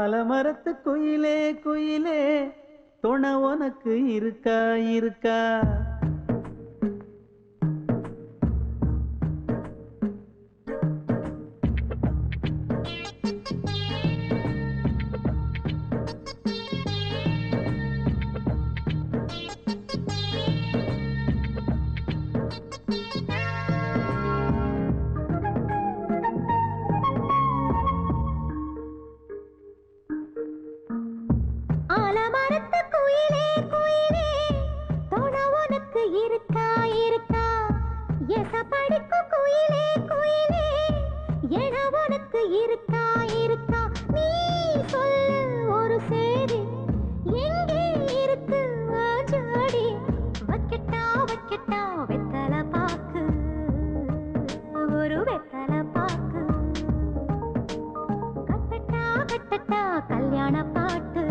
ஆலமரத்து குயிலே குயிலே துணை உனக்கு இருக்கா இருக்கா? ஆலமரத்து குயிலே குயிலே துணை உனக்கு இருக்கா இருக்கா? எசப்படிக்கும் குயிலே குயிலே என உனக்கு இருக்கா இருக்கா? நீ சொல்லு ஒரு சேதி எங்கே இருக்கு ஜோடி? வைக்கட்டா வைக்கட்டா வெத்தலை பாக்கு, ஒரு வெத்தலை பாக்கு. கட்டட்டா கட்டட்டா கல்யாண பாட்டு,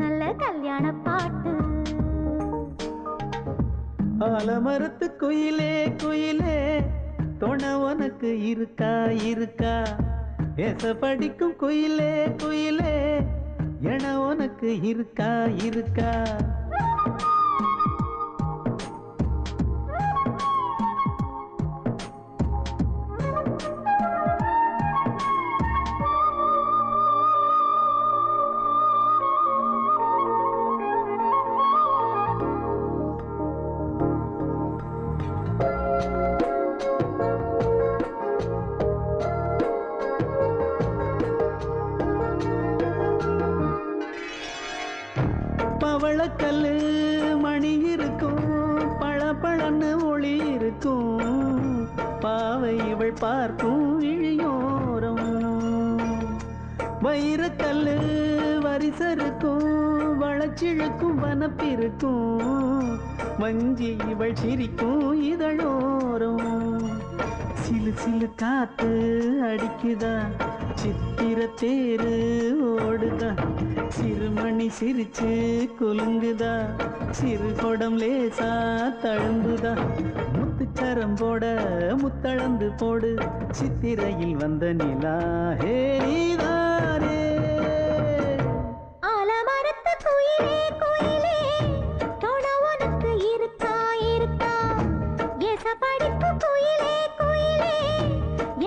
நல்ல கல்யாண பாட்டு. ஆலமரத்து குயிலே குயிலே துணை உனக்கு இருக்கா இருக்கா? ஏச படிக்கும் குயிலே குயிலே என உனக்கு இருக்கா இருக்கா? பவளக்கல்லு மணி இருக்கும், பளபளன்னு ஒளி இருக்கும். பாவை இவள் பார்க்கும் இழியோரம். வைரக்கல்லு வரிசருக்கும், வளச்சிழுக்கும் வனப்பிருக்கும். வஞ்சி இவள் சிரிக்கும் இதழோரம். சிலு சிலு காத்து அடிக்குதா, சித்திர தேரு ஓடுதா. சிறுமணி சிரிச்சு குலுங்குதா, சிறு கொடம் லேசா தழும்புதா. முத்துச்சரம் போட முத்தளந்து போடு, சித்திரையில் வந்த நிலா ஹே நீதானே. ஆலமரத்து குயிலே குயிலே துணை உனக்கு இருக்கா இருக்கா? எசப்படிக்கும் குயிலே குயிலே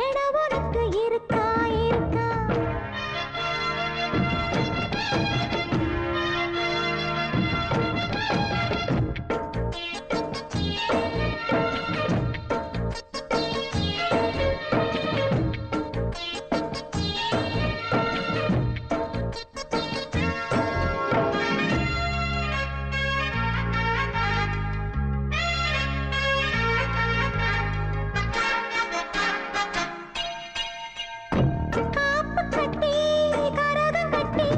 என உனக்கு இருக்கா இருக்கா? காப்பு கட்டி கரகம் கட்டி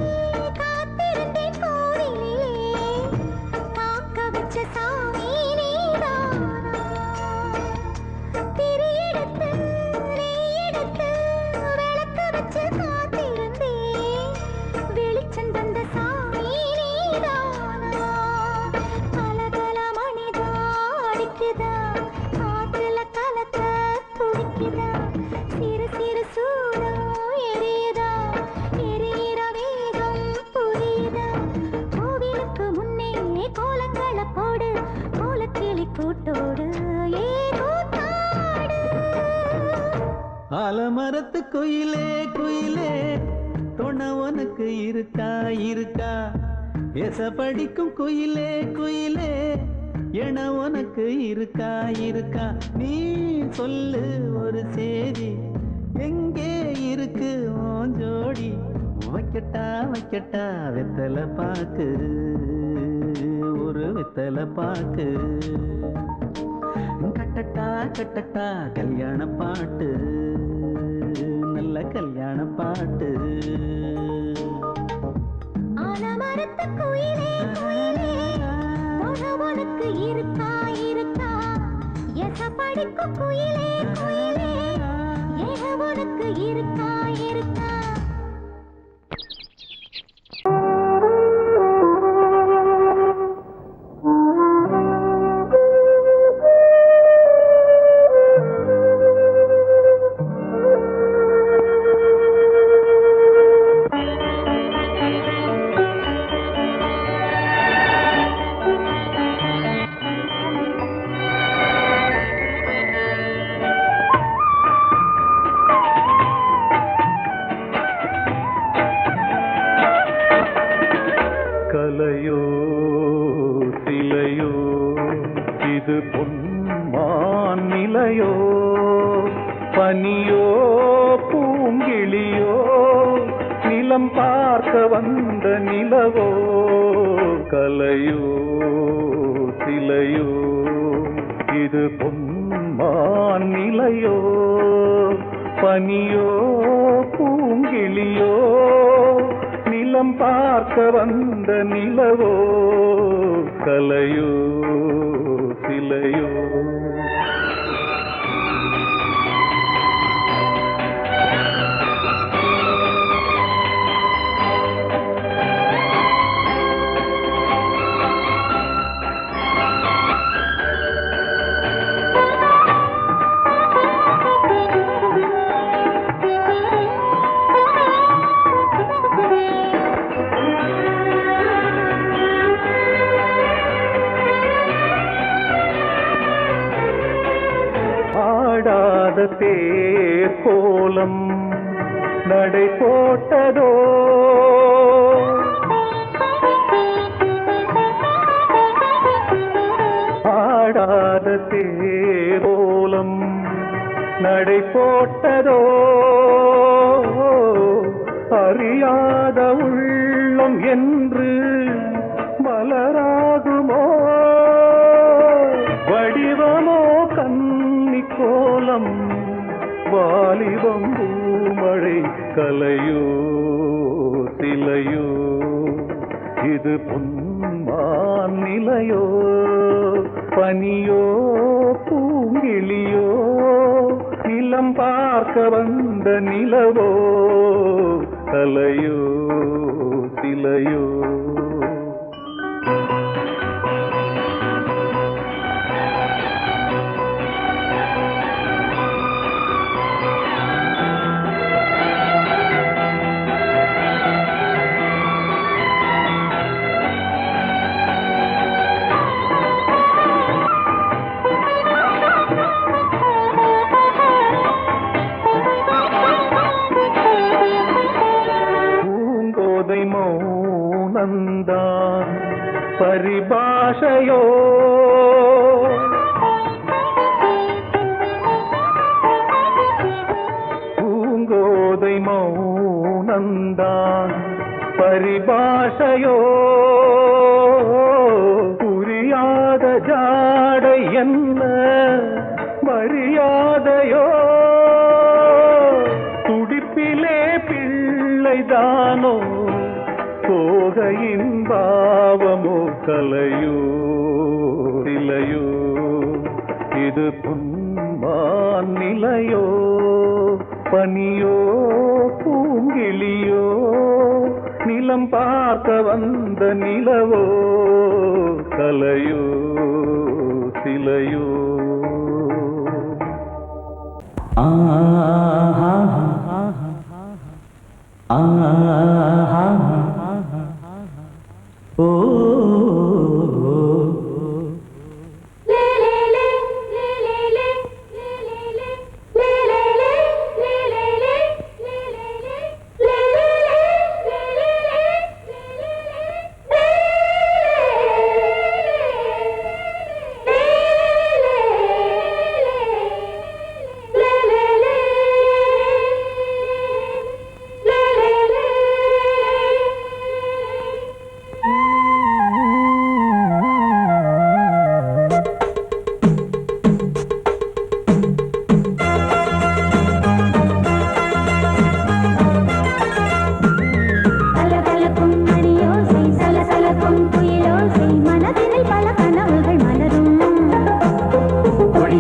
காத்திருந்தேன் கோவிலிலே. காக்க வச்ச சாமி நீதானா? திரி எடுத்து நெய் எடுத்து விளக்கு வச்சு காத்திருந்தேன். வெளிச்சம் தந்த சாமி நீதானா? கலகல மணிதா அடிக்குதா, காற்றுல கலக்க துடிக்குதா. சிறு சிறு சூடம் எரியுதா, எரியிற வேகம் புரியுதா. கோவிலுக்கு முன்னே கோலங்களை போடு, கோலக்கிளி கூட்டோடு ஏ கூத்தாடு. ஆலமரத்து குயிலே குயிலே துணை உனக்கு இருக்கா இருக்கா? எச படிக்கும் குயிலே குயிலே என உனக்கு இருக்கா இருக்கா? நீ சொல்லு ஒரு சேதி எங்கே இருக்கு உன் ஜோடி? வைக்கட்டா வைக்கட்டா வெத்தலை பாக்கு, ஒரு வெத்தலை பாக்கு. கட்டட்டா கட்டட்டா கல்யாண பாட்டு, நல்ல கல்யாண பாட்டு. ஆலமரத்து குயிலே குயிலே துணை உனக்கு இருக்கா இருக்கா? எசப்படிக்கும் குயிலே குயிலே என உனக்கு இருக்கா இருக்கா? கலையோ சிலையோ இது பொன்மான் நிலையோ பனியோ பூங்கிளியோ நிலம் பார்க்க வந்த நிலவோ கலையோ சிலையோ இது பொன்மான் நிலையோ பனியோ பூங்கிளியோ நிலம் பார்க்க வந்த நிலவோ கலையோ சிலையோ தேர் கோலம் நடை போட்டதோ ஆடாத தேர் கோலம் நடை போட்டதோ அறியாத உள்ளம் என்று மலராகுமோ வடிவமோ கன்னி கோலம் வாலிபம் பூமழை கலையோ சிலையோ இது பொன்மான் நிலையோ பனியோ பூங்கிளியோ நிலம் பார்க்க வந்த நிலவோ கலையோ சிலையோ மௌனந்தான் பரிபாஷையோ பூங்கோதை மௌனந்தான் பரிபாஷையோ புரியாத ஜாடை என்ன மரியாதையோ துடிப்பிலே பிள்ளைதானோ சோகையின் பாவமோ கலையோ சிலையோ இது பொன்மான் நிலையோ பனியோ பூங்கிளியோ நிலம் பார்க்க வந்த நிலவோ கலையோ சிலையோ ஓ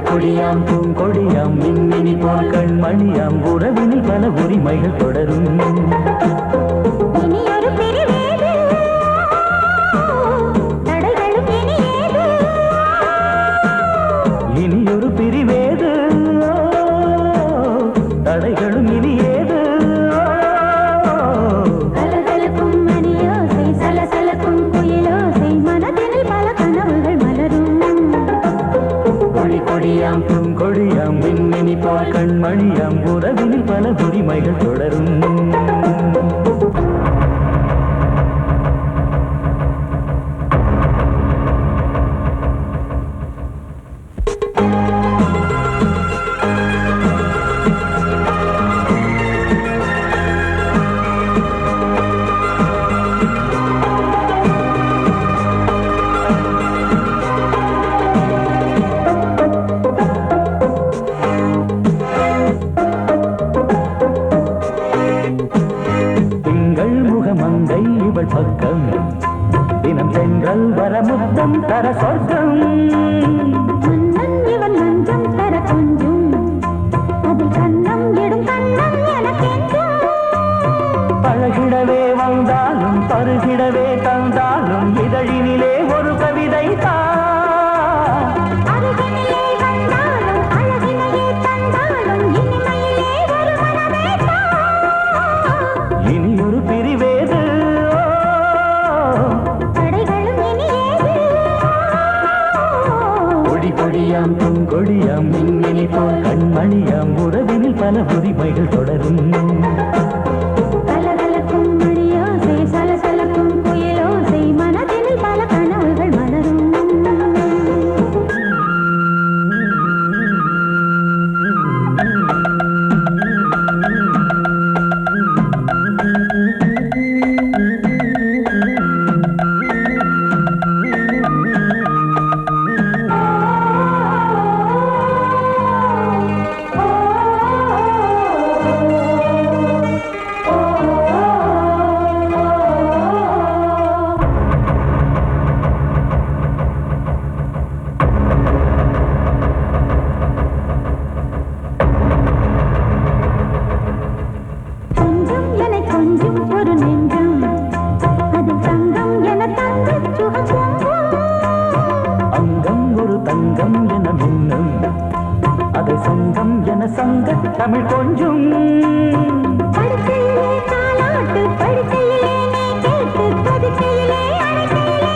கொடியாம் பூங்கொடியாம் மின்மினி போல் கண்மணியாம் உறவினில் பல உரிமைகள் தொடரும் இனியொரு பிரிவேது தடைகளும் இனியேது கொடியாம் பூங்கொடியாம் மின்மினி போல் கண்மணியாம் உறவினில் பல உரிமைகள் தொடரும் தென்றல் வர முத்தம் தர சொர்க்கம் மன்னன் இவன் மஞ்சம் தர கொஞ்சும் அதில் கண்ணம் இடும் கண்ணம் எனக்கென்றும் பழகிடவே வந்தாலும் பருகிடவே தந்தாலும் இதழினிலே ஒரு கவிதை தான் அருகினிலே வந்தாலும் அழகினையே தந்தாலும் இனிமையிலே ஒரு மனமே தான் இனியொரு பிரிவேது தடைகளும் இனியேது கொடி கொடியாம் பொங்கொடியாம் மின்மினி போல் கண்மணியாம் உறவினில் பல உரிமைகள் தொடரும் கலகலக்கும் மணியோசை சலசலக்கும் குயிலோசை மனதினில் பல கனவுகள் மலரும் கொஞ்சம் என கொஞ்சம் ஒரு நெஞ்சம் அதில் தங்கம் என தங்கச் சுகம் பொங்கும் அங்கம் ஒரு தங்கம் என மின்னும் அதை சங்கம் என சங்க தமிழ் கொஞ்சும் படுக்கையிலே தாலாட்டு படுக்கையிலே நீ கேட்டு படுக்கையிலே அழைக்கையிலே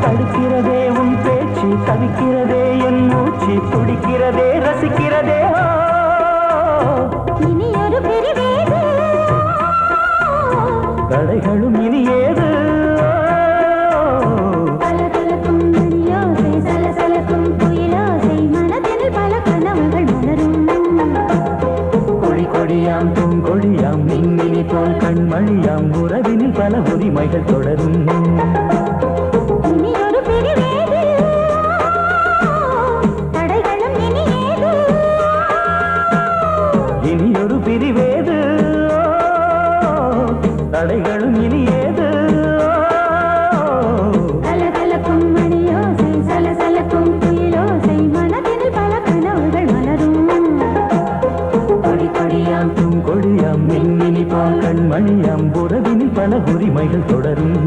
தடுக்கிறதே உன் பேச்சு தவிக்கிறதே என் மூச்சு துடிக்கிறதே ரசிக்கிறதே இனி ஒரு பிரிவேது கடைகளும் இனி ஏது கலகலக்கும் மணியோசை சலசலக்கும் குயிலோசை மனதில் பல கனவுகள் மலரும் கொடி கொடியாம் பூங்கொடியாம் மின்மினி போல் கண்மணியாம் உறவினில் பல உரிமைகள் தொடரும் இனி ஒரு பிரிவேது தடைகளும் இனியேது இனியொரு பிரிவேது தடைகளும் இனி ஏது கலகலக்கும் மணியோசை சலசலக்கும் குயிலோசை மனதில் பல கனவுகள் மலரும் கொடி கொடியாம் பூங்கொடியாம் மின்மினி போல் கண்மணியாம் உறவினில் பல உரிமைகள் தொடரும்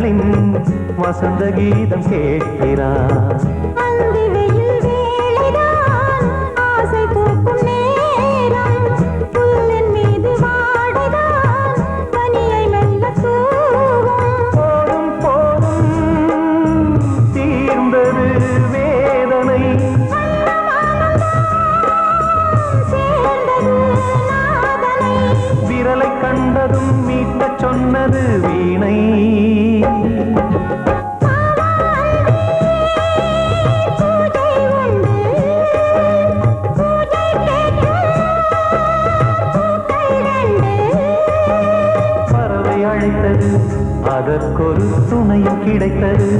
கண்களின் வசந்த கீதம் கேட்கிறார். அந்தி வெயில் வேளைதான் ஆசை பூக்கும் நேரம், புல்லின் மீது வாடைதான் பனியை மெல்ல தூவும். போதும் போதும் தீர்ந்தது வேதனை, சேர்ந்தது நாதனை. விரலை கண்டதும் மீட்டச் சொன்னது வீணை. பூஜை உண்டு, பூஜை கேட்கும் பூக்கள் ரெண்டு. பறவை அழைத்தது, அதற்கொரு துணையும் கிடைத்தது.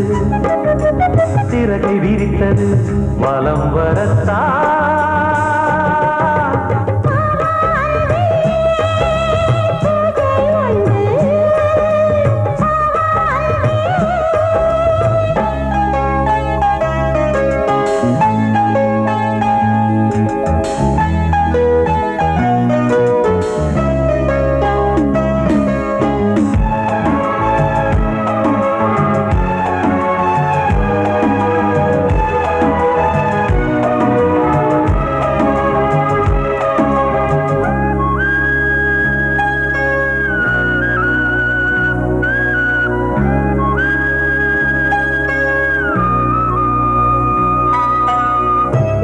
சிறகை விரித்தது, வலம் வரத்தான்.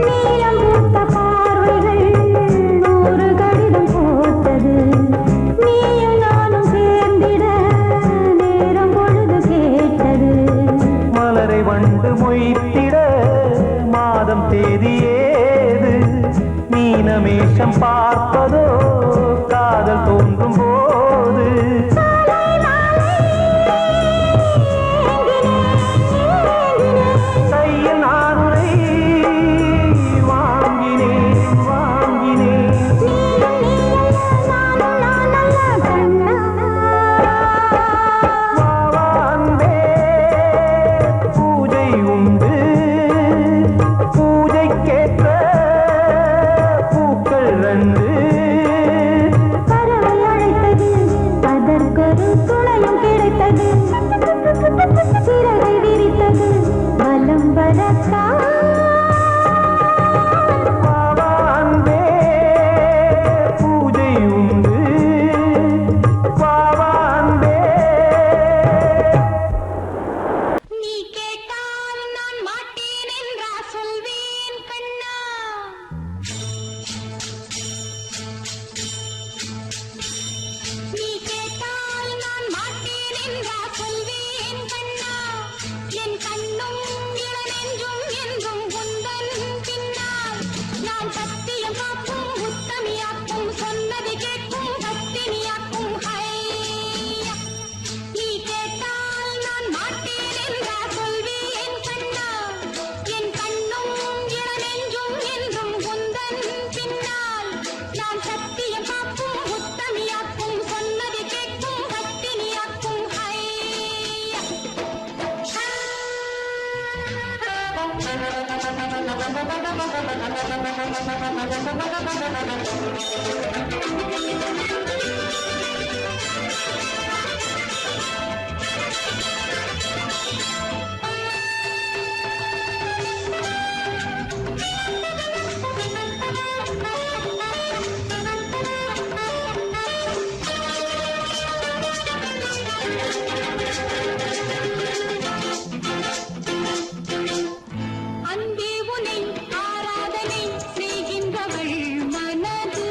நீலம் பூத்த பார்வைகள் நூறு கடிதம் போட்டது. நீயும் நானும் சேர்ந்திட நேரம் பொழுது கேட்டது. மலரை வண்டு மொய்த்திட மாதம் தேதி ஏது? மீனமேஷம் பார்ப்பதோ காதல் தோன்றும் போது. கையில் நானுரை வாங்கினேன் வாங்கினேன். வா அன்பே, பூஜை உண்டு, பூஜைக்கேற்ற பூக்கள் ரெண்டு. பறவை அழைத்தது, அதற்கொரு துணையும் கிடைத்தது. சிறகை விரித்தது, வலம் வரத்தான். வா அன்பே, பூஜை உண்டு, வா அன்பே. நீ கேட்டால் நான் மாட்டேன் என்றா சொல்வேன் கண்ணா. நீ கேட்டால் நான் மாட்டேன் என்றா சொல்வேன் கண்ணா. என் கண்ணும் இளநெஞ்சும் என்றும் உந்தன் பின்னால். நான் சத்தியம் காக்கும் உத்தமியாக்கும், சொன்னது கேட்கும் பத்தினியாக்கும். ஹையா, நீ கேட்டால் நான் மாட்டேன் என்றா சொல்வேன் கண்ணா. என் கண்ணும் இளநெஞ்சும் என்றும் உந்தன் பின்னால். நான் சத்தியம் காக்கும் உத்தமியாக்கும், சொன்னது கேட்கும் பத்தினியாக்கும். ஹையா. அன்பே உனை ஆராதனை செய்கின்றவள் மனது.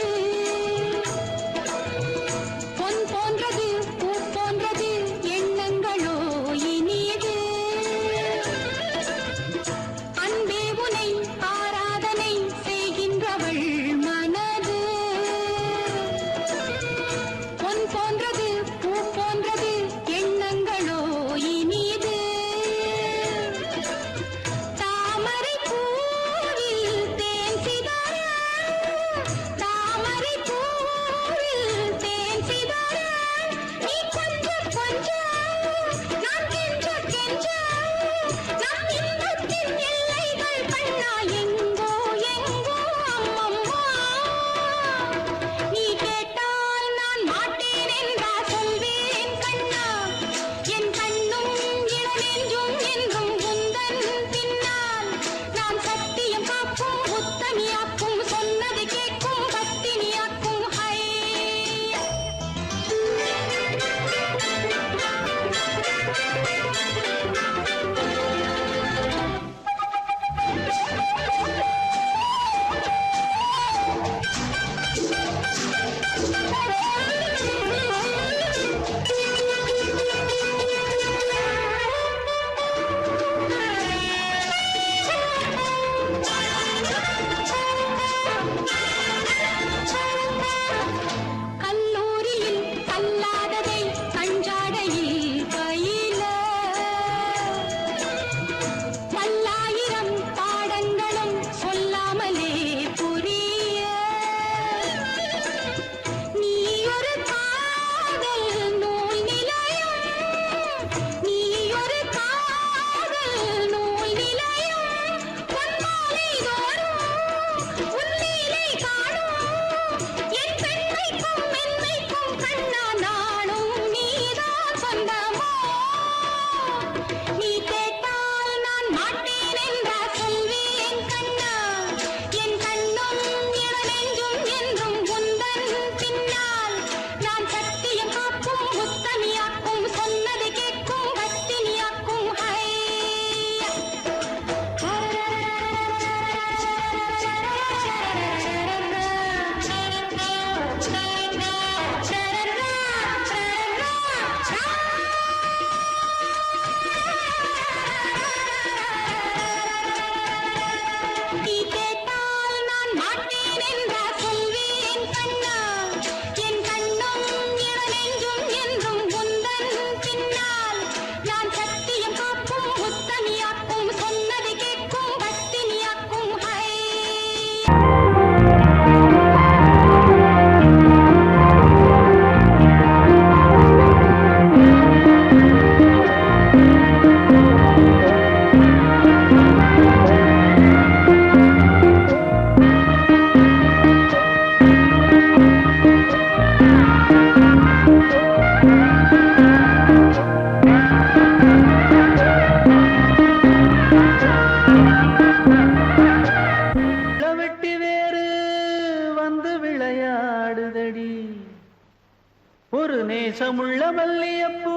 கொண்டவல்லியப்பூ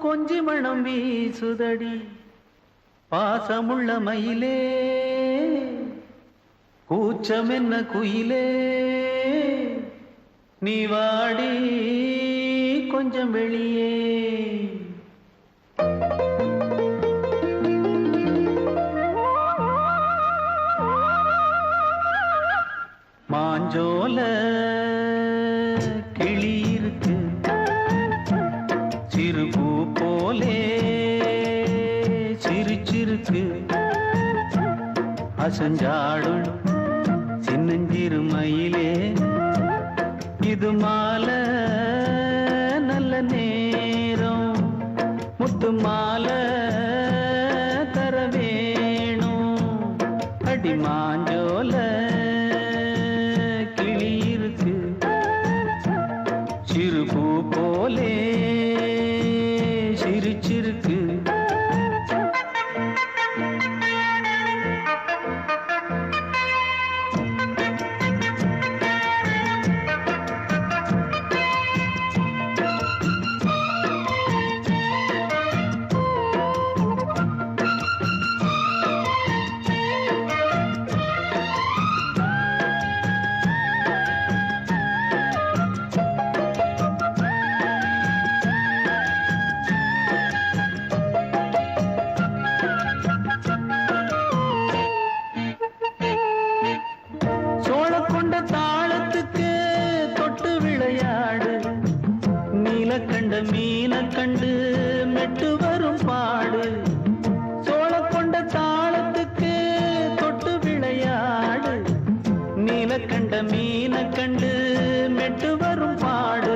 கொஞ்சி மணம் வீசுதடி பாசமுள்ள மயிலே கூச்சம் என்ன குயிலே நீ வாடி கொஞ்சம் வெளியே மாஞ்சோல கிளி இருக்கு சிறுபூ போலே சிரிச்சிருக்கு அசஞ்சாடும் சின்னஞ்சிறு மயிலே இது மாலை நல்ல நேரம் முத்து மாலை தர வேணும் அடி மாஞ்சோல கிளி இருக்கு சிறுபூ போலே சிரிச்சிருக்கு கண்ட மீன கண்டு மெட்டு வரும் பாடு சோழ கொண்ட தாளத்துக்கு தொட்டு விளையாடு நீல கண்ட மீன கண்டு மெட்டு வரும் பாடு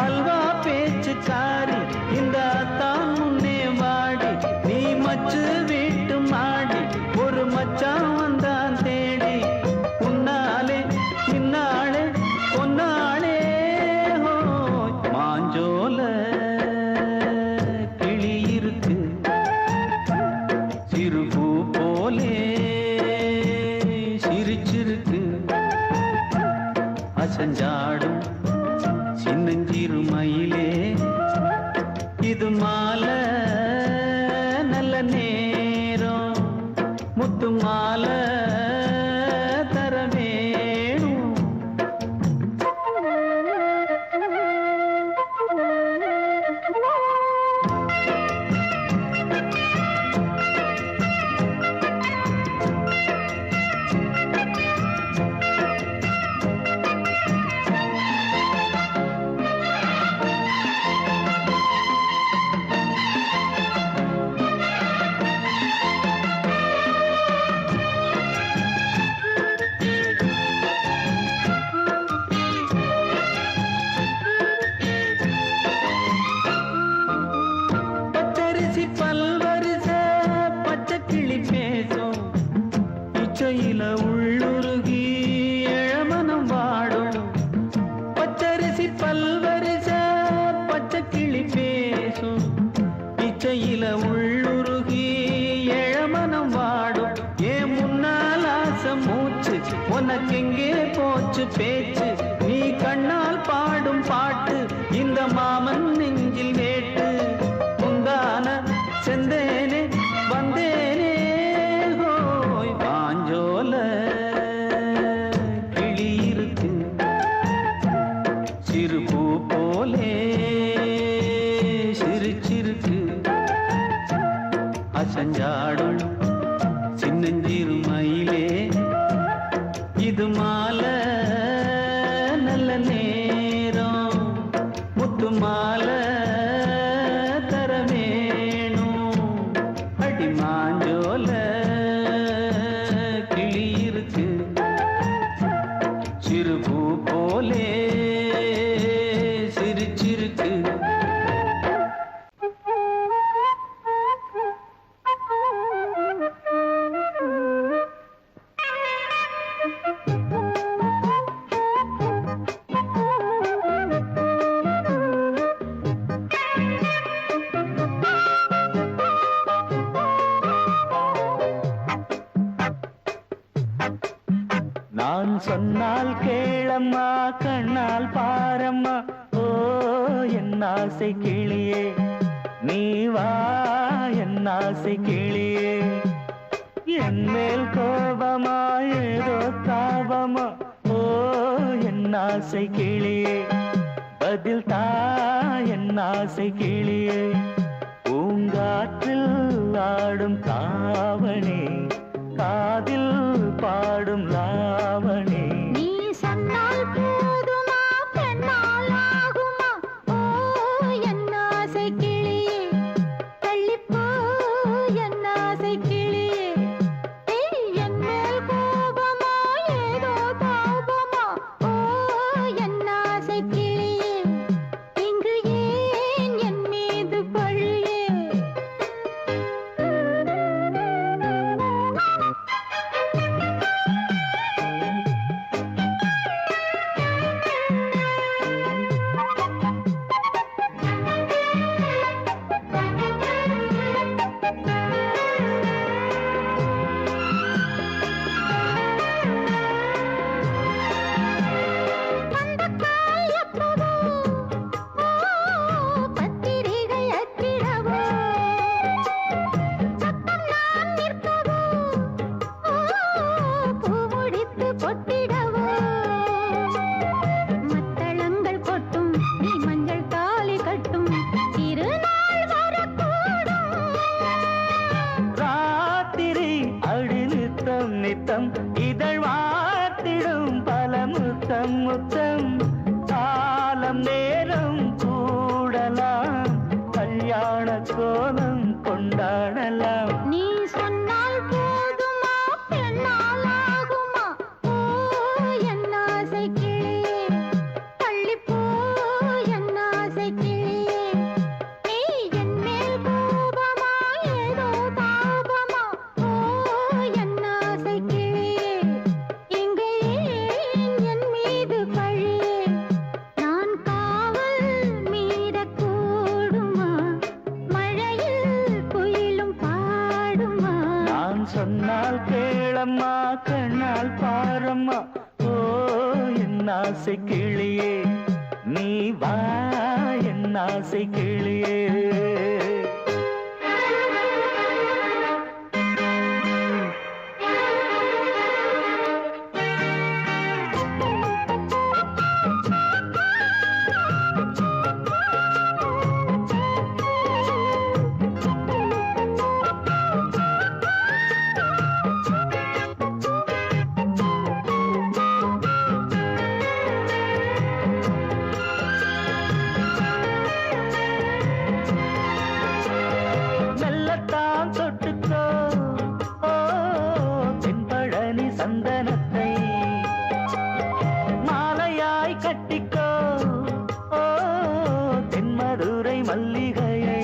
அல்வா பேச்சு காரி இந்த தான் முன்னே வாடி நீ மச்சு வீட்டு மாடி ஒரு மச்சான் வந்தான் தேடி உன்னாலே இன்னாலே பொன்னாலே மாஞ்சோல கிளி இருக்கு சிறுபூ போலே சிரிச்சிருக்கு அசஞ்சாடும் சின்னஞ்சிறு மயிலே இது மாலை நல்ல நேரம் முத்து மாலை தர வேணும் இச்சையில உள்ளுருகி இளமனம் வாடும் பச்சரிசி பல்வரிச பச்சை கிளி பேசும் இச்சையில உள்ளுருகி இளமனம் வாடும் ஏன் முன்னால் ஆசை மூச்சு உனக்கெங்கே போச்சு பேச்சு நீ கண்ணால் பாடும் பாட்டு இந்த மாமன் நெஞ்சில் வேட்டு முந்தான செந்தேனே வந்தேனே மாஞ்சோல கிளி இருக்கு சிறுபூ போலே சிரிச்சிருக்கு அசஞ்சாடும் சின்னஞ்சிறு மயிலே இது மாலை நல்ல நேரம் முத்து மாலை தர வேணும் அடி மாஞ்சோல கிளி இருக்கு சிறுபூ போலே சிரிச்சிருக்கு நான் சொன்னால் கேளம்மா கண்ணால் பாரம்மா ஓ என் ஆசை கிளியே நீ வா என் ஆசை கிளியே என் மேல் கோபமா ஏதோ தாபமா ஓ என் ஆசை கிளியே பதில் தா என் ஆசை கிளியே பூங்காற்றில் ஆடும் தாவணி காதில் பாடும் லாவணி நீ சொன்னால் போதுமா பெண்ணால் ஆகுமா ஓ என் ஆசை கிளியே தள்ளிப்போ என் ஆசை கிளியே என் மேல் கோபமா ஏதோ தாபமா ஓ என் ஆசை கிளியே இங்கு ஏன் என் மீது பழியே நித்தம் இதழ் வாத்திடும் பல முத்தம் முத்தம் காலம் நேரம் கூடலாம் கல்யாண கோலம் கொண்டாடலாம் நீ சொன்னால் போதுமா பெண்ணால் ஆகுமா ஓ என் ஆசை கிளியே தள்ளிப்போ என் ஆசை கிளியே நீ என் மேல் கோபமா ஏதோ தாபமா ஓ என் ஆசை கிளியே இங்கே என் மீது பழியே நான் காவல் மீறக்கூடுமா மழையில் குயிலும் பாடுமா நான் சொன்னால் கேளம்மா கண்ணால் பாரம்மா ஓ என் ஆசை கிளியே நீ வா என் ஆசை கிளியே மெல்லத்தான் தொட்டுக்கோ ஓ தென்பழனி சந்தனத்தை மாலையாய் கட்டிக்கோ ஓ தென்மதுரை மல்லிகையை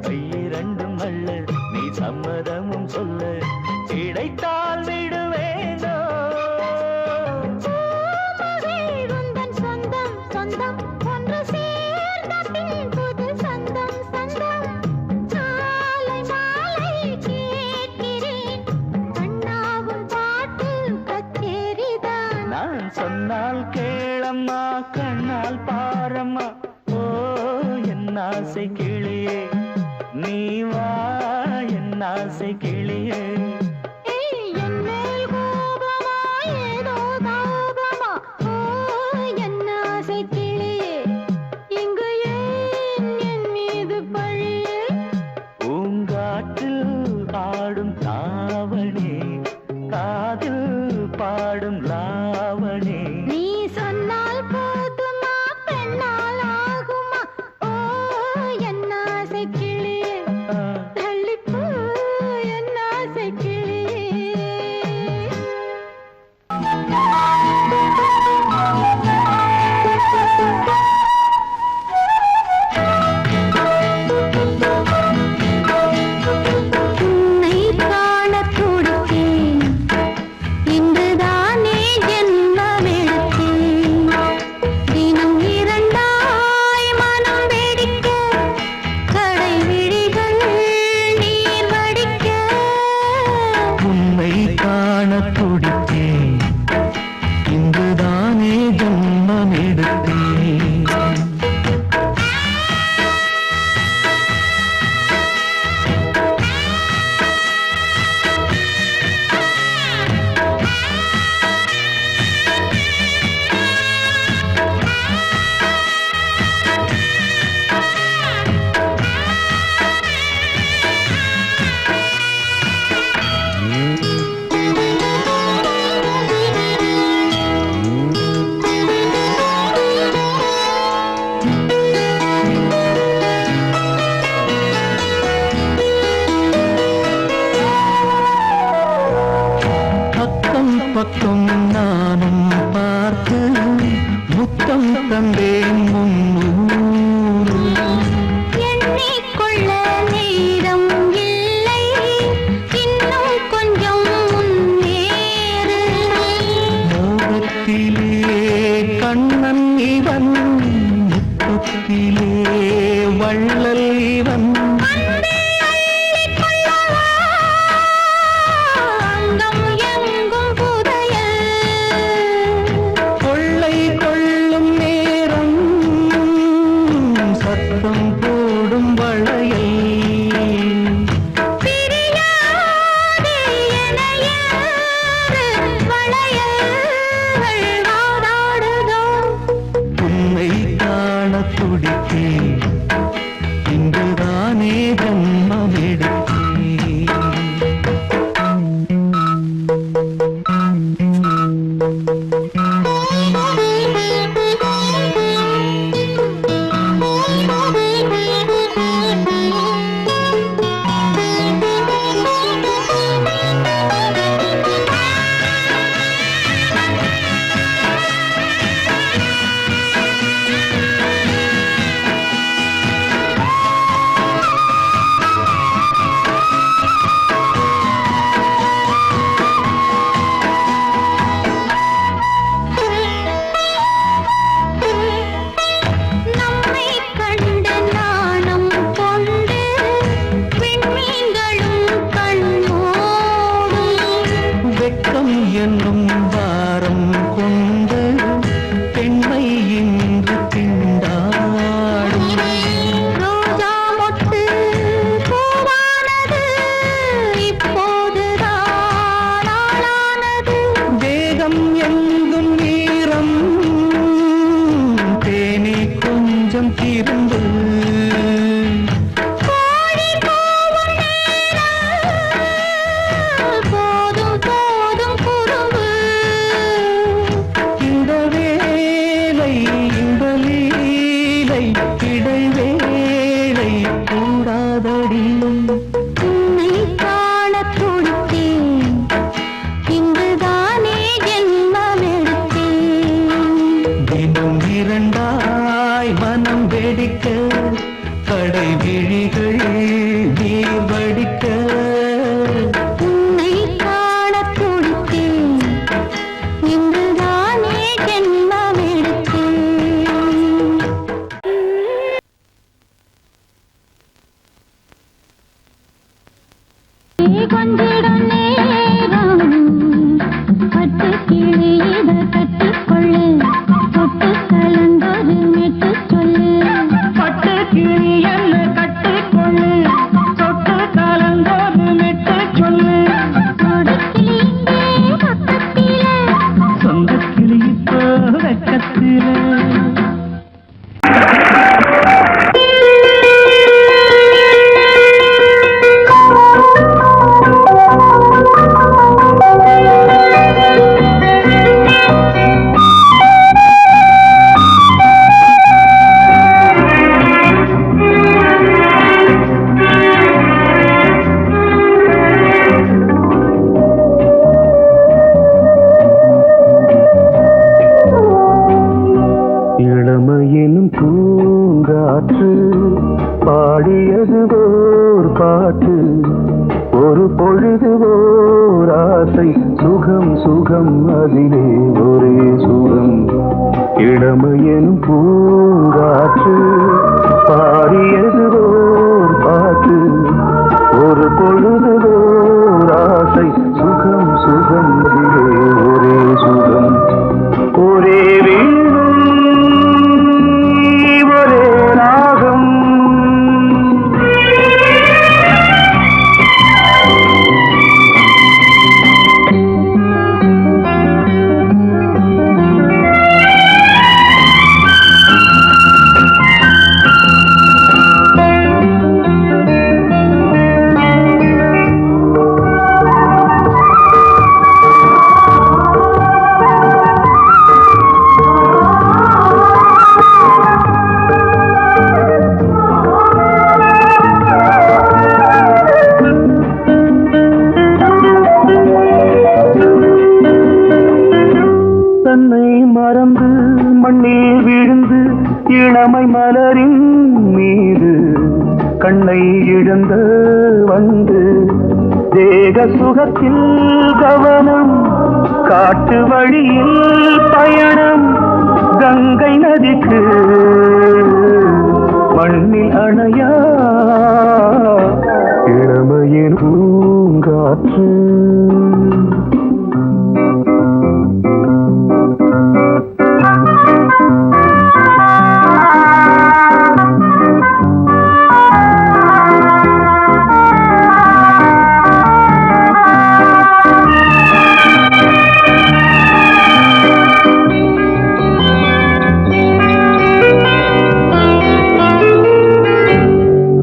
கையிரண்டும் அள்ள நீ சம்மதமும் சொல்ல கிடைத்தால் விடுவேனோ உந்தன் சொந்தம் சொந்தம் ஒன்று சேர்ந்த பின் புது சொந்தம் சொந்தம் காலை மாலை கேட்கிறேன் கண்ணாவும் பாட்டு கச்சேரிதான் நான் சொன்னால் கேளம்மா கண்ணால் பாரம்மா ஓ என் ஆசை கிளியே நீ வா என் ஆசை கிளியே என் மேல் கோபமா ஏதோ தாபமா ஓ என் ஆசை கிளியே இங்கு ஏன் என் மீது பழியே பூங்காற்றில் ஆடும் தாவணி காதில் பாடும் லாவணி நீ சொன்னால் போதுமா பெண்ணால் ஆகுமா ஓ என் ஆசை கிளியே தள்ளிப்போ என் ஆசை கிளியே உன்னை காணத் துடித்தேன் இன்றுதானே ஜென்மமெடுத்தேன் தினம் இரண்டாய் மனம் வெடிக்க கடை விழிகள் நீர் வடிக்க உன்னை காண துடித்தேன் இன்றுதானே ஜன்மம் எடுத்தேன் வந்தடி உன்னை காணத் துடித்தேன், இங்குதானே ஜென்மமெடுத்தேன். தினம் இரண்டாய் மனம் வெடிக்க கடை விழிகள் நீர் வடிக்க உன்னை காணத் துடித்தேன், இங்குதானே ஜென்மமெடுத்தேன். கொஞ்சிடும் நேரம் பட்டு கிளியிட கட்டிக்கொள்ளு, தொட்டு கலந்தொரு மெட்டு சொல்லு. பட்டு கிளி என்ன கட்டிக்கொள்ளு, தொட்டு கலந்தோடு மெட்டு சொல்லு. ஒரு கிளியே பக்கத்திலே, சொந்த கிளி இப்போ வெக்கத்திலே. இளமையினும் பூங்காற்று பாடியது ஓர் பாட்டு, ஒரு பொழுது ஓர் ஆசை, சுகம் சுகம் அதிலே ஒரே சுகம். இளமையினும் பூங்காற்று பாடியது ஓர் பாட்டு, ஒரு பொழுது ஓர் ஆசை, சுகம் சுகம் அதிலே ஒரே சுகம். ஒரே வீடும் ஒரே ராகம், தன்னை மறந்து மண்ணில் விழுந்து இளமை மலரின் மீது கண்ணை இழந்த வந்து தேக சுகத்தில் கவனம், காட்டு வழியில் பயணம், கங்கை நதிக்கு மண்ணில் அணையா இளமையின் பூங்காற்று.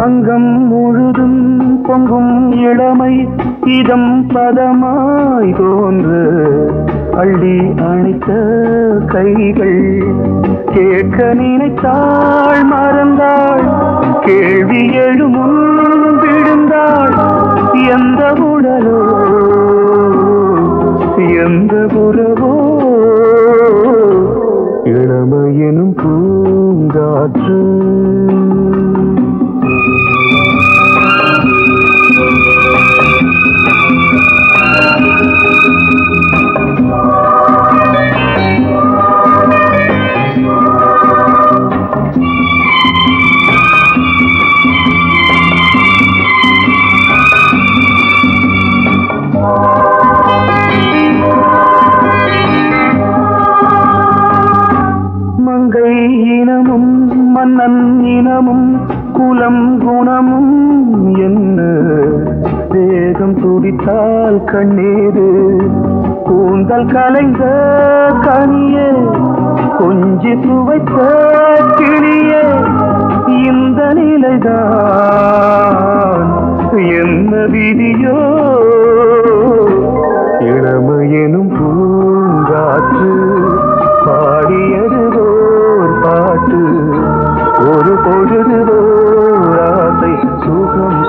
அங்கம் முழுதும் பொங்கும் இளமை இதம் பதமாய் தோன்று, அள்ளி அணைத்த கைகள் கேட்க நினைத்தாள் மறந்தாள், கேள்வி எழுமுன் விழுந்தாள். எந்த உடலோ எந்த உறவோ இளமையெனும் பூங்காற்று. மங்கை இனமும் மன்னன் இனமும் குலம் குணமும் என்ன, வேகம் துடித்தால் கண்ணீரு கூந்தல் கலைந்த கனியே, கொஞ்சி சுவைத்த கிளியே, இந்த நிலைதான் என்ன விதியோ இளமையெனும் பூங்காற்று பாடியது ஓர் பாட்டு, ஒரு பொழுது ஓர் ஆசை, சுகம்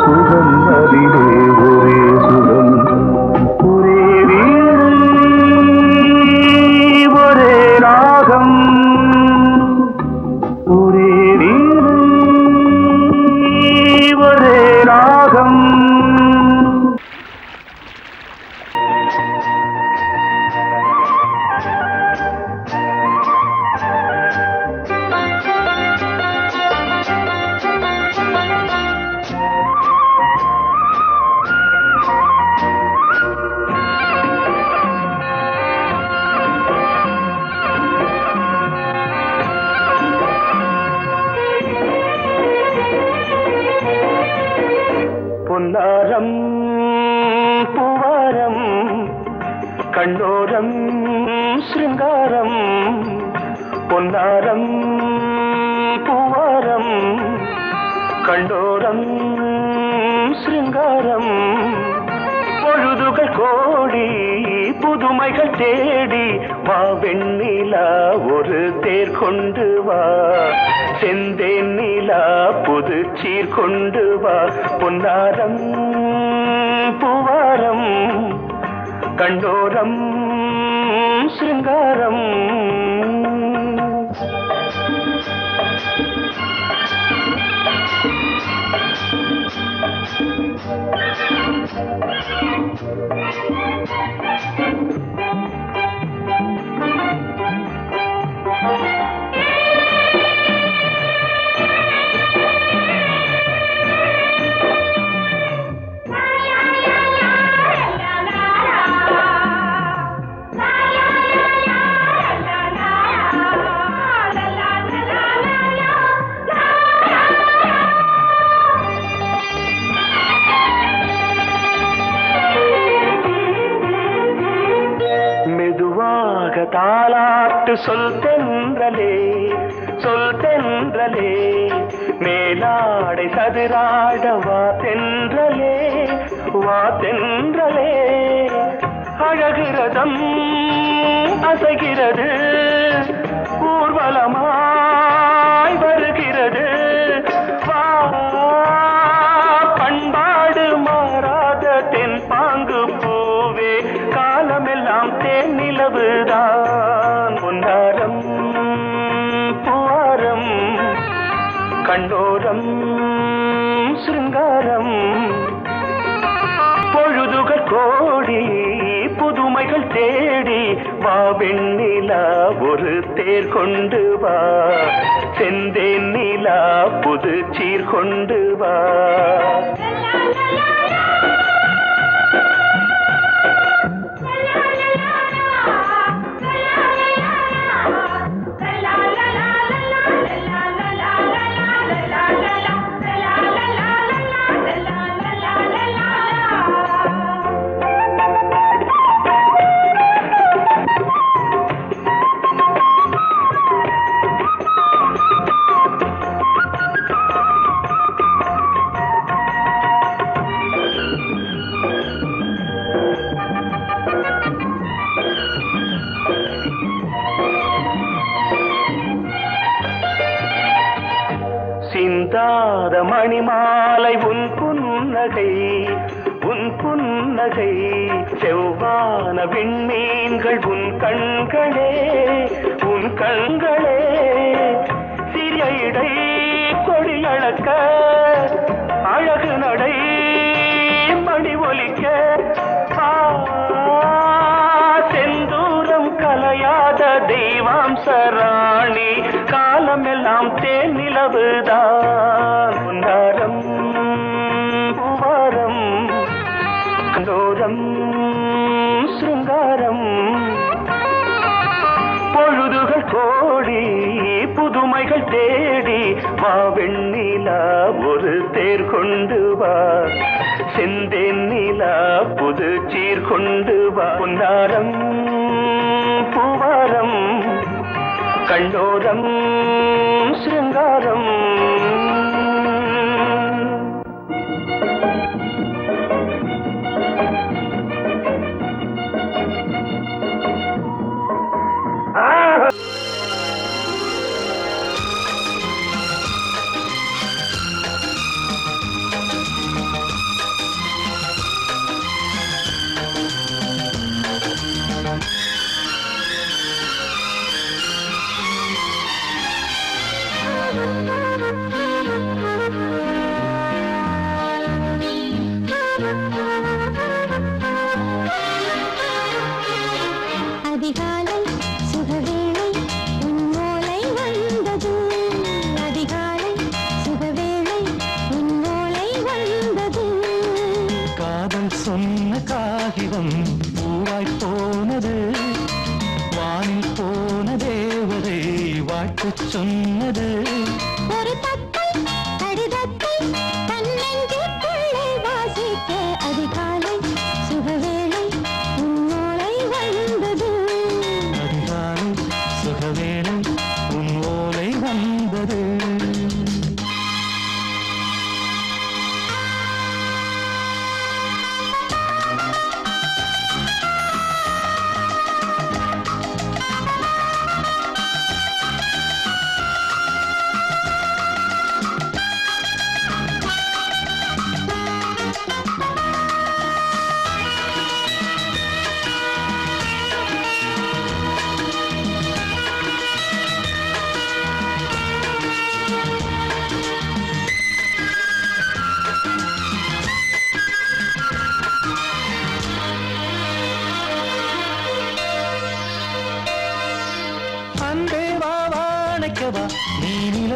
பொன்னாரம் பூவாரம் கண்ணோரம் சிருங்காரம் பொன்னாரம் பூவாரம் கண்டோரம் சிருங்காரம் பொழுதுகள் கோடி புதுமைகள் தேடி வா வெண்ணிலா ஒரு தேர் கொண்டு வா செந்தேன் நிலா புது சீர் கொண்டு வா பொன்னாரம் பூவாரம் கண்டோரம் சிருங்காரம் தாலாட்டு சொல் தென்றலே மேலாடை சதுராட வா தென்றலே அழகிறதம் அசைகிறது ஊர்வலமாய் வருகிறது வா பண்பாடு மாறாத தென் பாங்கு பூவே காலமெல்லாம் தேன் நிலவுதான் பொன்னாரம் பூவாரம் கண்டோரம் சிருங்காரம் பொழுதுகள் கோடி புதுமைகள் தேடி வா வெண்ணிலா ஒரு தேர் கொண்டு வா செந்தேன் நிலா புது சீர் கொண்டு வா சிந்தாத மணிமாலை உன் புன்னகை செவ்வான விண்மீன்கள் உன் கண்களே சிறிய இடை கொடியளக்க அழகு நடை மணி ஒலிக்க செந்தூரம் கலையாத தெய்வாம்சராணி காலமெல்லாம் தேன் நிலவுதான் பொன்னாரம் பூவாரம் கண்டோரம் சிருங்காரம் பொழுதுகள் கோடி புதுமைகள் தேடி வா வெண்ணிலா ஒரு தேர் கொண்டு வா செந்தேன் நிலா புது சீர் கொண்டு வா பொன்னாரம் பூவாரம் கண்டோரம் சிருங்காரம்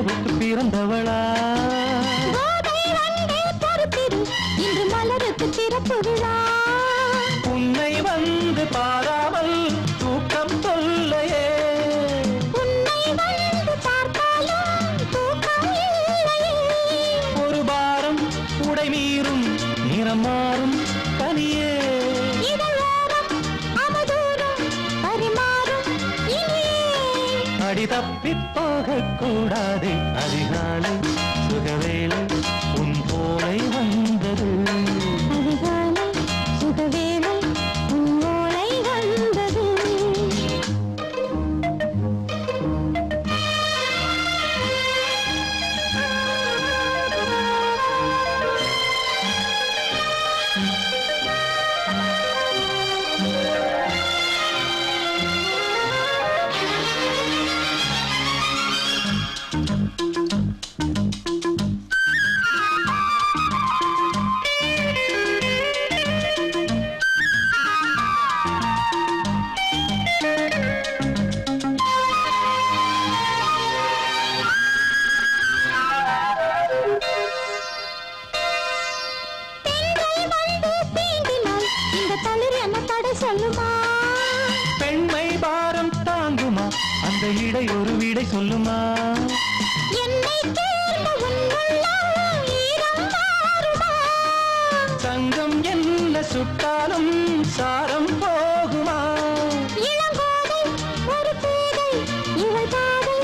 நிலவுக்கு பிறந்தவளா கோதை வந்தே பொறுப்பிரு இன்று மலருக்கு திறப்பு விழா உன்னை வந்து பாராமல் தூக்கம் சொல்லையே உன்னை வந்து பார்த்தாலும் தூக்கம் இல்லையே ஒரு பாரம் உடை மீறும் நிறம் மாறும் கனியே இதழோரம் அவதூறும் பரிமாறும் இனியே அடி தப்பிப் போகக் கூடாதே அதிகாலை சுகவேளை உன் போலை வந்தது அதிகாலை சுகவேளை உன்னோலை வந்தது சொல்லுமா பெண்மை பாரம் தாங்குமா அந்த இடை ஒரு விடை சொல்லுமா என்னை தேர்ந்த உன்னுள்ளம் ஈரம் மாறுமா சங்கம் என்ன சுட்டாலும் சாரம் போகுமா இளங்கோதை ஒரு பேதை இவள் பாதை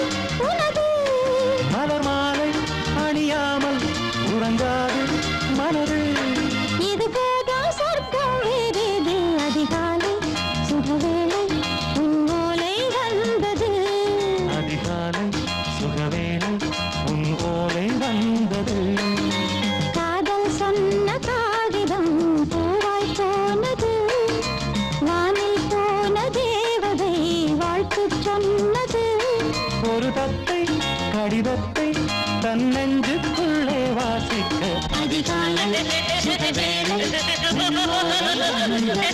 உனது மலர் மாலை அணியாமல் உறங்காது மனது இது போதும் சொர்க்கம் வேறேது அதிகாலை சுகவேளை உன்னோலை வந்தது அதிகாலை சுகவேளை உன் ஓலை வந்தது காதல் சொன்ன காகிதம் பூவாய் போனது வானில் போன தேவதை வாழ்த்து சொன்னது ஒரு தத்தை கடிதத்தை தன் நெஞ்சுக்குள்ளே வாசிக்க அதிகாலை சுகவேளை உன்னோலை வந்தது